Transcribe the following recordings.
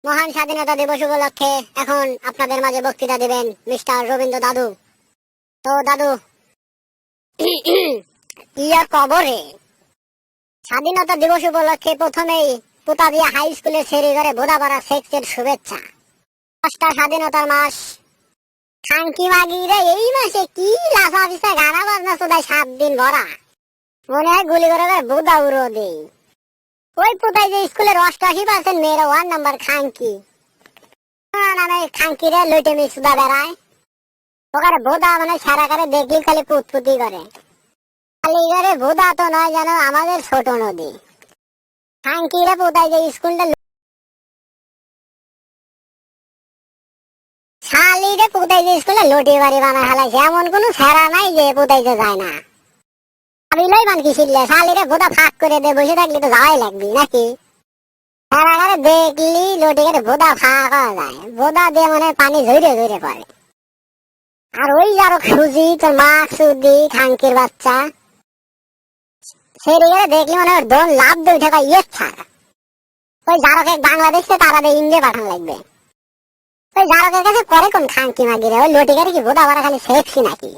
মহান স্বাধীনতা দিবস উপলক্ষে এখন আপনাদের মাঝে বক্তৃতা দিবেন মিস্টার রবীন্দ্র দাদু। তো দাদু, ইয়ার কবরে স্বাধীনতা দিবস উপলক্ষে প্রথমেই পুতাদিয়া হাই স্কুলের সেরিঘরে ভোদাপাড়া সেক্সের শুভেচ্ছা। মাসটা স্বাধীনতার মাস। খানকি মাগিরে এই মাসে কি লাফা পিসা গানা বাজনা চোদায় 7 দিন ভরা। মনে হয় গুলি করে ভোদা উড়ো দেই। ওই পুতাই যে স্কুলের 88% মেয়েরা 1 নাম্বার খানকি নামে খানকিরে লইটে মিসুদা বেড়ায়। ওখানে ভোদা মানে সারা করে দেখলি খালি পুতপুতি করে। খালি করে ভোদা তো নয় যেন আমাদের ছোট নদী। খানকিরে পুতাই যে স্কুলটা শালিরে পুতাই যে স্কুলে লটি বাড়ি বানা হালাইছে, এমন কোন ফেরা নাই যে পুতাইতে যায় না। ভাবিলই মান কি শিখলে শালিরে ভোদা ফাঁক করে দে, বসে থাকলে তো যাওয়াই লাগবি নাকি। ফেরা করে দেখলি লটি করে ভোদা ফাঁক হওয়া যায়, ভোদা দিয়ে মানে পানি ঝরে ঝরে পড়ে। আর ওই যারো খুঁজি তোর মা সুদি খানকির বাচ্চা সেই রেগে দেখলি মানে ওর দোন লাভ দিয়ে উঠে কয় ইয়ে ছাড়া। ওই যারকে বাংলাদেশে তারা দিয়ে ইন্ডিয়া পাঠানো লাগবে। ওই যারকের কাছে করে কোন খানকি মাগিরে, ওই লটিকারে কি ভোদা ভরা খালি সেক্সি নাকি।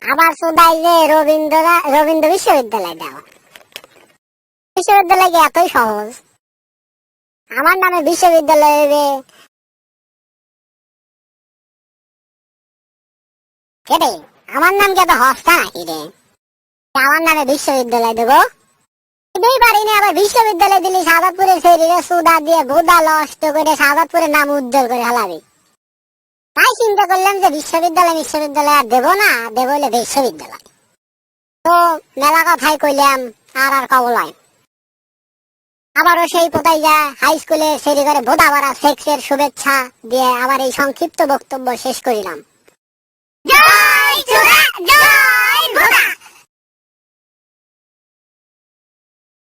আবার সুদাই যে রবীন্দ্র বিশ্ববিদ্যালয় দেওয়া। বিশ্ববিদ্যালয় কি এতই সহজ? আমার নামে বিশ্ববিদ্যালয় কেটে আমার নাম কি এত হস্তা নাকি রে? আমার নামে বিশ্ববিদ্যালয় দেবো? দিতেই পারিনি, আবার বিশ্ববিদ্যালয় দিলি শাহবাজপুরের শরীরে সুদা দিয়ে ভোদা নষ্ট করে শাহবাজপুরের নাম উজ্জ্বল করে হালাবি। তাই চিন্তা করলাম যে বিশ্ববিদ্যালয় আর দেবো না, দেবো হলে বিশ্ববিদ্যালয়। তো মেলা কথাই কইলাম আর কবলায়। আবারও সেই পোতাই যা হাই স্কুলে সেরি করে ভোদা ভরা সেক্সের শুভেচ্ছা দিয়ে আবার এই সংক্ষিপ্ত বক্তব্য শেষ করিলাম। জয়